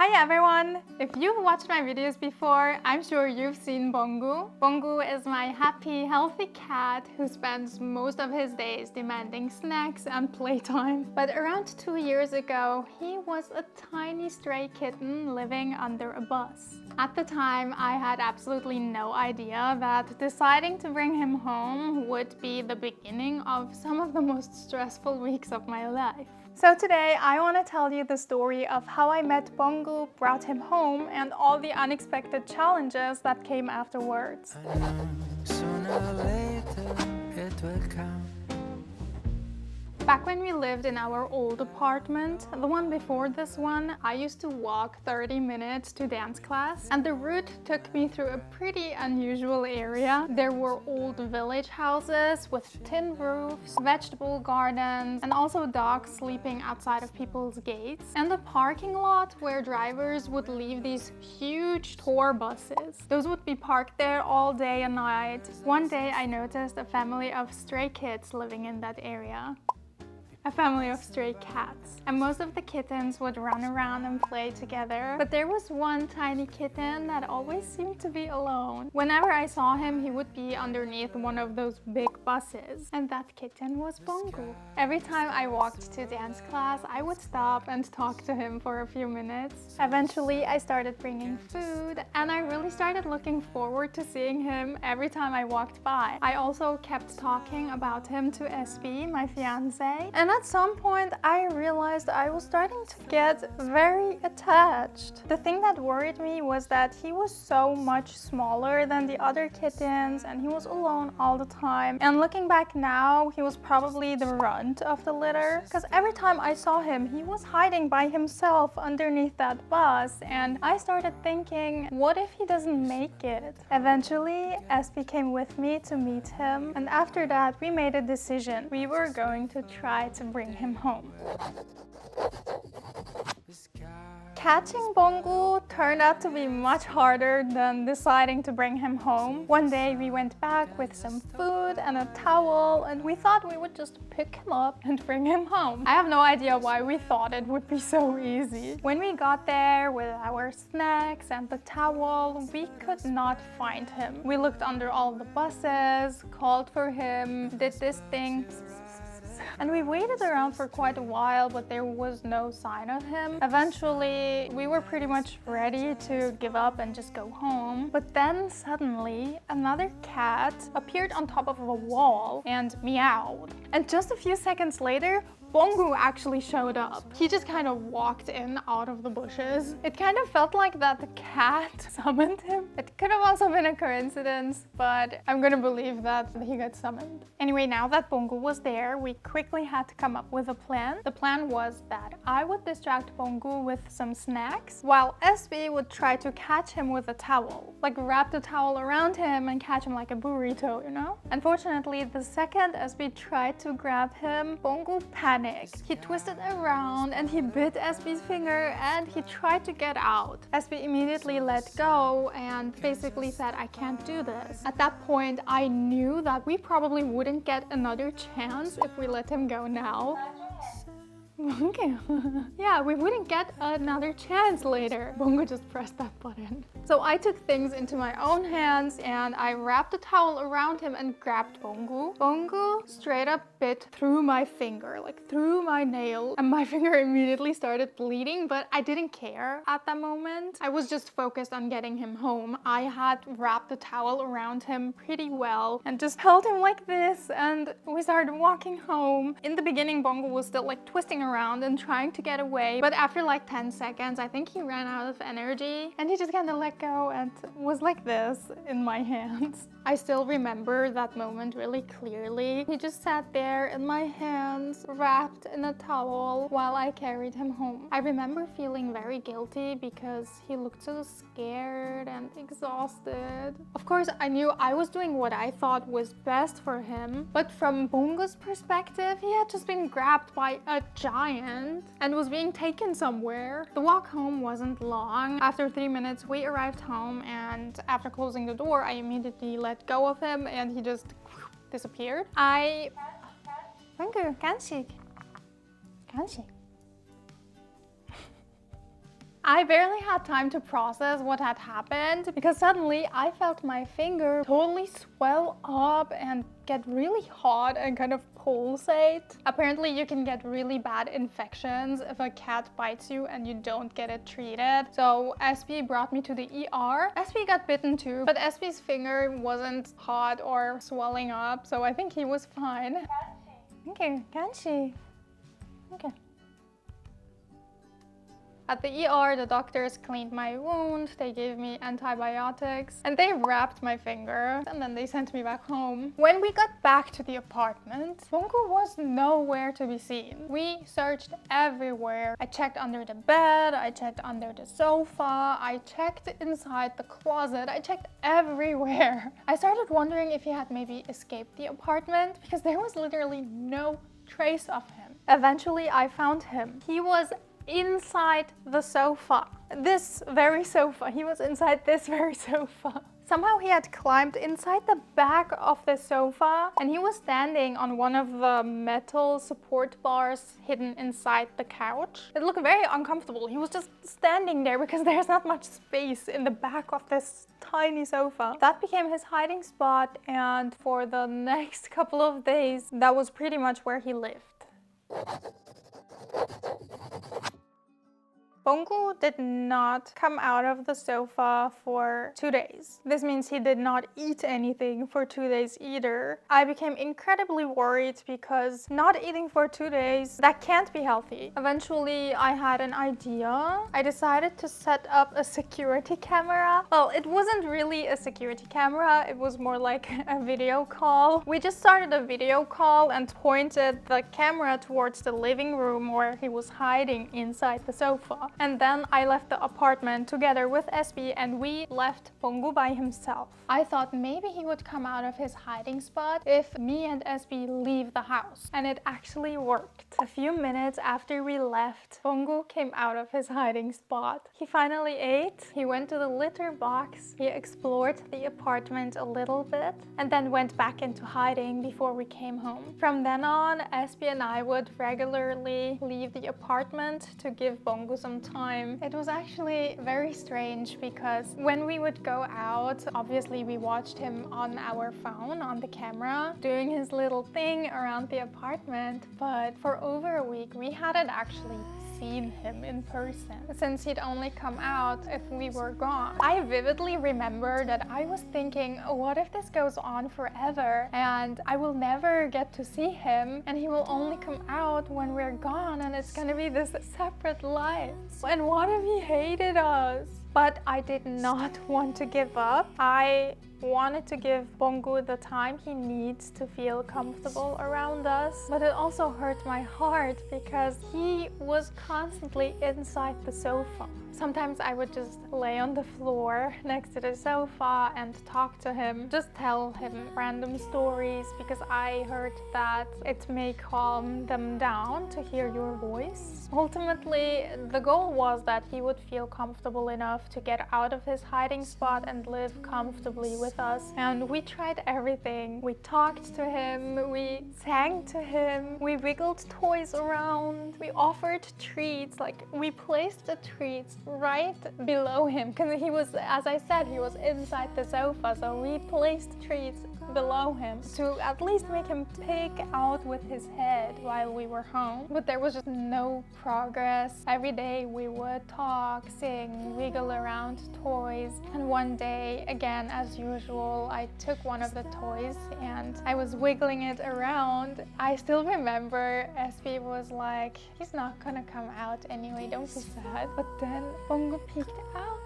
Hi everyone! If you've watched my videos before, I'm sure you've seen Bongu. Bongu is my happy, healthy cat who spends most of his days demanding snacks and playtime. But around 2 years ago, he was a tiny stray kitten living under a bus. At the time, I had absolutely no idea that deciding to bring him home would be the beginning of some of the most stressful weeks of my life. So today I want to tell you the story of how I met Bongu, brought him home, and all the unexpected challenges that came afterwards. I know sooner or later it will come. Back when we lived in our old apartment, the one before this one, I used to walk 30 minutes to dance class, and the route took me through a pretty unusual area. There were old village houses with tin roofs, vegetable gardens, and also dogs sleeping outside of people's gates, and a parking lot where drivers would leave these huge tour buses. Those would be parked there all day and night. One day I noticed a family of stray kids living in that area. A family of stray cats. And most of the kittens would run around and play together. But there was one tiny kitten that always seemed to be alone. Whenever I saw him, he would be underneath one of those big buses. And that kitten was Bongu. Every time I walked to dance class, I would stop and talk to him for a few minutes. Eventually, I started bringing food, and I really started looking forward to seeing him every time I walked by. I also kept talking about him to SB, my fiance, and at some point I realized I was starting to get very attached. The thing that worried me was that he was so much smaller than the other kittens and he was alone all the time. And looking back now, he was probably the runt of the litter, because every time I saw him, he was hiding by himself underneath that bus, and I started thinking, what if he doesn't make it? Eventually, SB came with me to meet him, and after that we made a decision. We were going to try to bring him home. Catching Bongu turned out to be much harder than deciding to bring him home. One day we went back with some food and a towel, and we thought we would just pick him up and bring him home. I have no idea why we thought it would be so easy. When we got there with our snacks and the towel, we could not find him. We looked under all the buses, called for him, did this thing, and we waited around for quite a while, but there was no sign of him. Eventually, we were pretty much ready to give up and just go home. But then suddenly, another cat appeared on top of a wall and meowed. And just a few seconds later, Bongu actually showed up. He just kind of walked in out of the bushes. It kind of felt like that the cat summoned him. It could have also been a coincidence, but I'm gonna believe that he got summoned. Anyway, now that Bongu was there, we quickly had to come up with a plan. The plan was that I would distract Bongu with some snacks, while SB would try to catch him with a towel. Like wrap the towel around him and catch him like a burrito, you know? Unfortunately, the second SB tried to grab him, Bongu panicked. He twisted around and he bit SB's finger and he tried to get out. SB immediately let go and basically said, "I can't do this." At that point, I knew that we probably wouldn't get another chance if we let him go now. Okay. Yeah, we wouldn't get another chance later. Bongu just pressed that button. So I took things into my own hands and I wrapped a towel around him and grabbed Bongu. Bongu straight up bit through my finger, like through my nail, and my finger immediately started bleeding, but I didn't care at that moment. I was just focused on getting him home. I had wrapped the towel around him pretty well and just held him like this, and we started walking home. In the beginning, Bongu was still like twisting around and trying to get away, but after like 10 seconds I think he ran out of energy and he just kind of let go and was like this in my hands. I still remember that moment really clearly. He just sat there in my hands, wrapped in a towel, while I carried him home. I remember feeling very guilty because he looked so scared and exhausted. Of course, I knew I was doing what I thought was best for him, but from Bongu's perspective, he had just been grabbed by a giant and was being taken somewhere. The walk home wasn't long. After 3 minutes, we arrived home, and after closing the door, I immediately let go of him and he just disappeared. 간식. I barely had time to process what had happened because suddenly I felt my finger totally swell up and get really hot and kind of pulsate. Apparently you can get really bad infections if a cat bites you and you don't get it treated. So SB brought me to the ER. SB got bitten too, but SB's finger wasn't hot or swelling up, so I think he was fine. Okay, can she? Okay. At the ER, the doctors cleaned my wound, they gave me antibiotics, and they wrapped my finger, and then they sent me back home. When we got back to the apartment, Bongo was nowhere to be seen. We searched everywhere. I checked under the bed, I checked under the sofa, I checked inside the closet, I checked everywhere. I started wondering if he had maybe escaped the apartment because there was literally no trace of him. Eventually, I found him. He was inside the sofa. This very sofa. He was inside this very sofa. Somehow he had climbed inside the back of the sofa and he was standing on one of the metal support bars hidden inside the couch. It looked very uncomfortable. He was just standing there because there's not much space in the back of this tiny sofa. That became his hiding spot, and for the next couple of days, that was pretty much where he lived. Bongo did not come out of the sofa for 2 days. This means he did not eat anything for 2 days either. I became incredibly worried because not eating for 2 days, that can't be healthy. Eventually, I had an idea. I decided to set up a security camera. Well, it wasn't really a security camera, it was more like a video call. We just started a video call and pointed the camera towards the living room where he was hiding inside the sofa. And then I left the apartment together with SB and we left Bongo by himself. I thought maybe he would come out of his hiding spot if me and SB leave the house. And it actually worked. A few minutes after we left, Bongo came out of his hiding spot. He finally ate. He went to the litter box. He explored the apartment a little bit and then went back into hiding before we came home. From then on, SB and I would regularly leave the apartment to give Bongo some time. It was actually very strange because when we would go out, obviously we watched him on our phone, on the camera, doing his little thing around the apartment, but for over a week we hadn't actually seen him in person since he'd only come out if we were gone. I vividly remember that I was thinking, what if this goes on forever and I will never get to see him and he will only come out when we're gone and it's gonna be this separate life. And what if he hated us? But I did not want to give up. I wanted to give Bongo the time he needs to feel comfortable around us. But it also hurt my heart because he was constantly inside the sofa. Sometimes I would just lay on the floor next to the sofa and talk to him, just tell him random stories because I heard that it may calm them down to hear your voice. Ultimately, the goal was that he would feel comfortable enough to get out of his hiding spot and live comfortably with us. And we tried everything. We talked to him, we sang to him, we wiggled toys around, we offered treats, like we placed the treats right below him because he was, as I said, he was inside the sofa, so we placed treats below him to at least make him peek out with his head while we were home. But there was just no progress. Every day we would talk, sing, wiggle around toys, and one day, again as usual, I took one of the toys and I was wiggling it around. I still remember SB was like, he's not gonna come out anyway, don't be sad. But then Bongo peeked out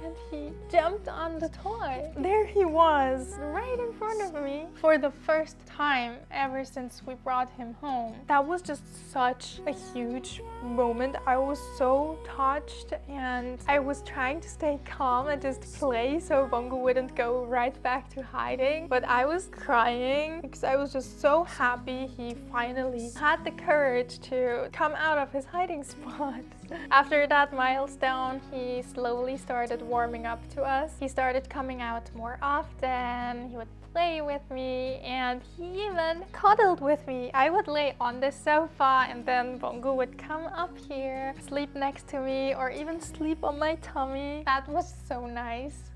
and he jumped on the toy. There he was, right in front of me for the first time ever since we brought him home. That was just such a huge moment. I was so touched and I was trying to stay calm and just play so Bongo wouldn't go right back to hiding. But I was crying because I was just so happy he finally had the courage to come out of his hiding spot. After that milestone, he slowly started warming up to us. He started coming out more often. He would play with me and he even cuddled with me. I would lay on the sofa and then Bongo would come up here, sleep next to me, or even sleep on my tummy. That was so nice.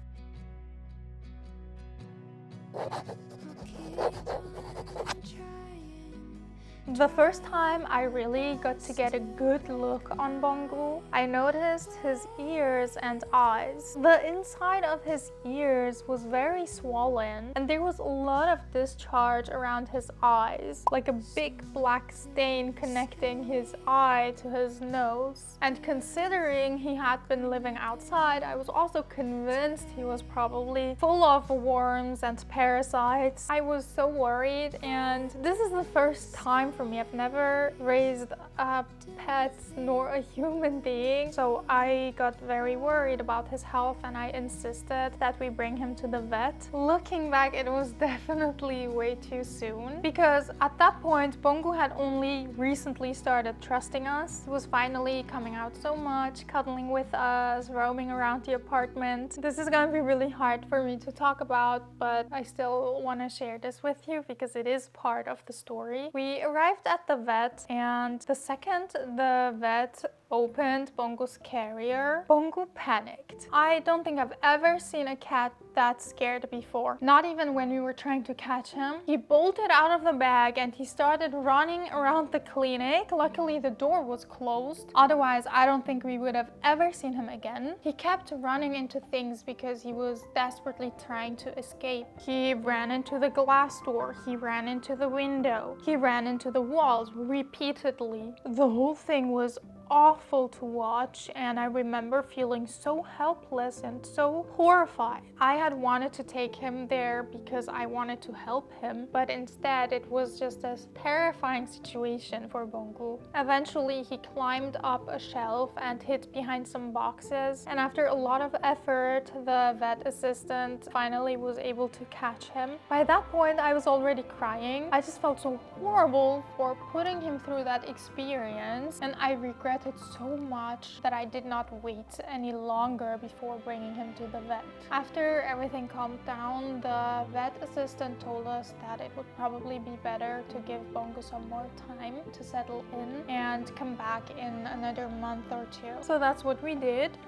The first time I really got to get a good look on Bongo, I noticed his ears and eyes. The inside of his ears was very swollen and there was a lot of discharge around his eyes, like a big black stain connecting his eye to his nose. And considering he had been living outside, I was also convinced he was probably full of worms and parasites. I was so worried, and this is the first time for me. I've never raised a pet nor a human being, so I got very worried about his health and I insisted that we bring him to the vet. Looking back, it was definitely way too soon, because at that point Bongo had only recently started trusting us. He was finally coming out so much, cuddling with us, roaming around the apartment. This is gonna be really hard for me to talk about, but I still want to share this with you because it is part of the story. We arrived at the vet, and the second the vet opened Bongo's carrier, Bongo panicked. I don't think I've ever seen a cat that scared before. Not even when we were trying to catch him. He bolted out of the bag and he started running around the clinic. Luckily the door was closed. Otherwise, I don't think we would have ever seen him again. He kept running into things because he was desperately trying to escape. He ran into the glass door. He ran into the window. He ran into the walls repeatedly. The whole thing was awful to watch, and I remember feeling so helpless and so horrified. I had wanted to take him there because I wanted to help him, but instead it was just a terrifying situation for Bongo. Eventually he climbed up a shelf and hid behind some boxes, and after a lot of effort the vet assistant finally was able to catch him. By that point I was already crying. I just felt so horrible for putting him through that experience, and I regretted so much that I did not wait any longer before bringing him to the vet. After everything calmed down, the vet assistant told us that it would probably be better to give Bongo some more time to settle in and come back in another month or two. So that's what we did.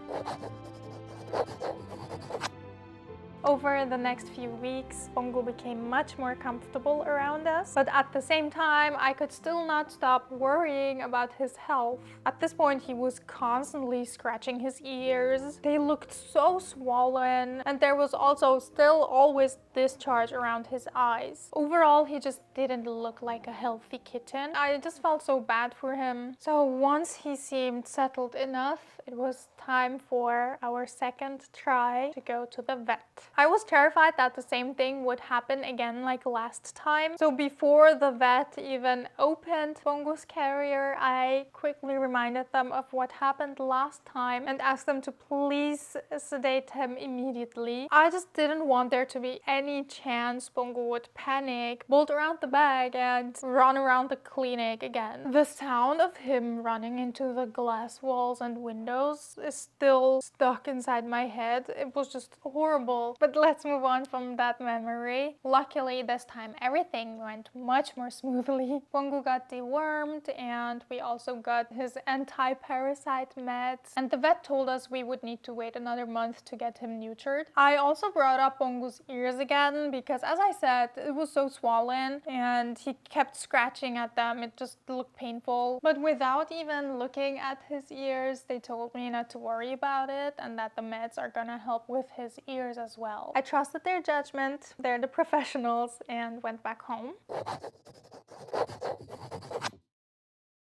Over the next few weeks, Bongo became much more comfortable around us, but at the same time, I could still not stop worrying about his health. At this point, he was constantly scratching his ears. They looked so swollen, and there was also still always discharge around his eyes. Overall, he just didn't look like a healthy kitten. I just felt so bad for him. So once he seemed settled enough, it was time for our second try to go to the vet. I was terrified that the same thing would happen again like last time. So before the vet even opened Bongo's carrier, I quickly reminded them of what happened last time and asked them to please sedate him immediately. I just didn't want there to be any chance Bongo would panic, bolt around the bag, and run around the clinic again. The sound of him running into the glass walls and windows is still stuck inside my head. It was just horrible. But let's move on from that memory. Luckily, this time everything went much more smoothly. Bongo got dewormed, and we also got his anti-parasite meds. And the vet told us we would need to wait another month to get him neutered. I also brought up Bongo's ears again because, as I said, it was so swollen and he kept scratching at them. It just looked painful. But without even looking at his ears, they told me not to worry about it and that the meds are gonna help with his ears as well. I trusted their judgment, they're the professionals, and went back home.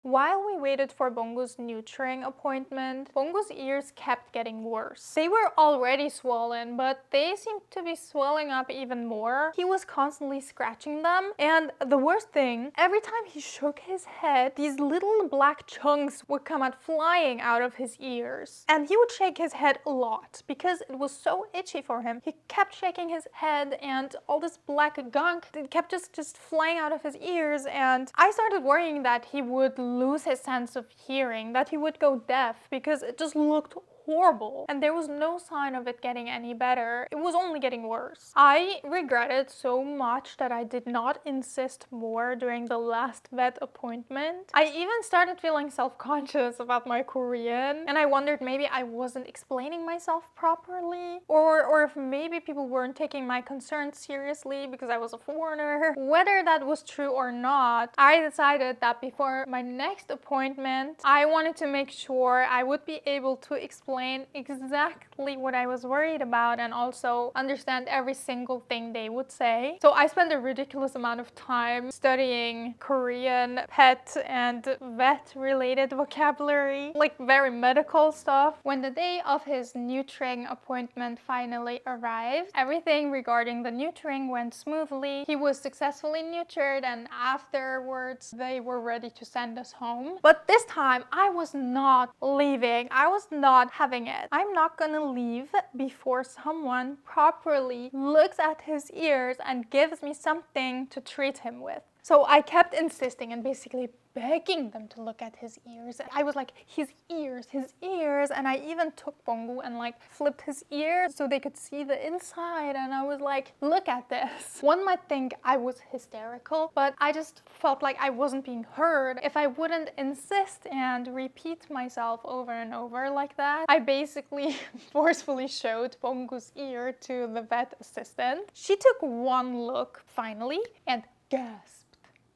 While we waited for Bongo's neutering appointment, Bongo's ears kept getting worse. They were already swollen, but they seemed to be swelling up even more. He was constantly scratching them, and the worst thing, every time he shook his head, these little black chunks would come out flying out of his ears. And he would shake his head a lot because it was so itchy for him. He kept shaking his head, and all this black gunk kept just flying out of his ears, and I started worrying that he would lose his sense of hearing, that he would go deaf because it just looked horrible and there was no sign of it getting any better. It was only getting worse. I regretted so much that I did not insist more during the last vet appointment. I even started feeling self-conscious about my Korean, and I wondered maybe I wasn't explaining myself properly, or if maybe people weren't taking my concerns seriously because I was a foreigner. Whether that was true or not, I decided that before my next appointment, I wanted to make sure I would be able to explain exactly what I was worried about and also understand every single thing they would say. So I spent a ridiculous amount of time studying Korean pet and vet related vocabulary, like very medical stuff. When the day of his neutering appointment finally arrived, everything regarding the neutering went smoothly. He was successfully neutered and afterwards they were ready to send us home. But this time I was not leaving. I was not having it. I'm not gonna leave before someone properly looks at his ears and gives me something to treat him with. So I kept insisting and basically begging them to look at his ears. I was like, his ears, and I even took Bonggu and like flipped his ears so they could see the inside, and I was like, look at this. One might think I was hysterical, but I just felt like I wasn't being heard if I wouldn't insist and repeat myself over and over like that. I basically forcefully showed Bonggu's ear to the vet assistant. She took one look finally and gasped.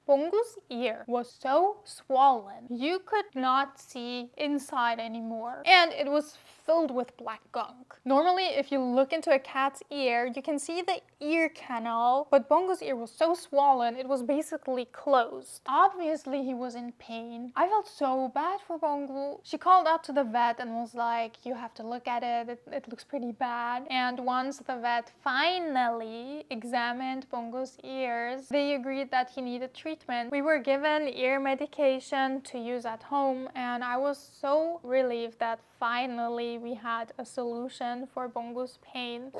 Bonggu's ear was so swollen, you could not see inside anymore, and it was filled with black gunk. Normally, if you look into a cat's ear, you can see the ear canal, but Bonggu's ear was so swollen, it was basically closed. Obviously, he was in pain. I felt so bad for Bonggu. She called out to the vet and was like, you have to look at it, it looks pretty bad. And once the vet finally examined Bonggu's ears, they agreed that he needed treatment. We were given ear medication to use at home, and I was so relieved that finally we had a solution for Bonggu's pain.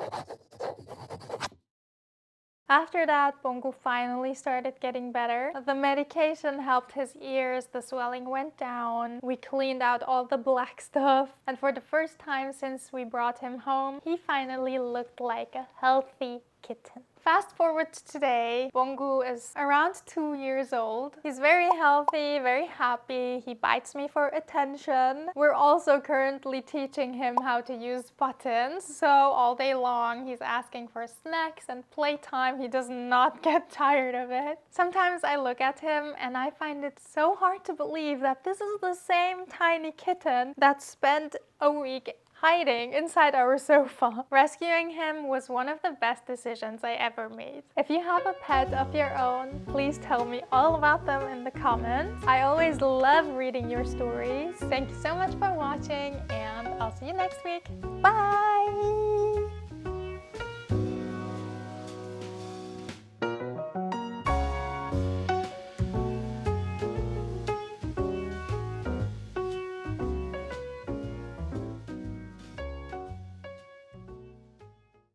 After that, Bonggu finally started getting better. The medication helped his ears, the swelling went down, we cleaned out all the black stuff, and for the first time since we brought him home, he finally looked like a healthy kitten. Fast forward to today, Bonggu is around 2 years old. He's very healthy, very happy. He bites me for attention. We're also currently teaching him how to use buttons. So all day long, he's asking for snacks and playtime. He does not get tired of it. Sometimes I look at him and I find it so hard to believe that this is the same tiny kitten that spent a week hiding inside our sofa. Rescuing him was one of the best decisions I ever made. If you have a pet of your own, please tell me all about them in the comments. I always love reading your stories. Thank you so much for watching, and I'll see you next week. Bye!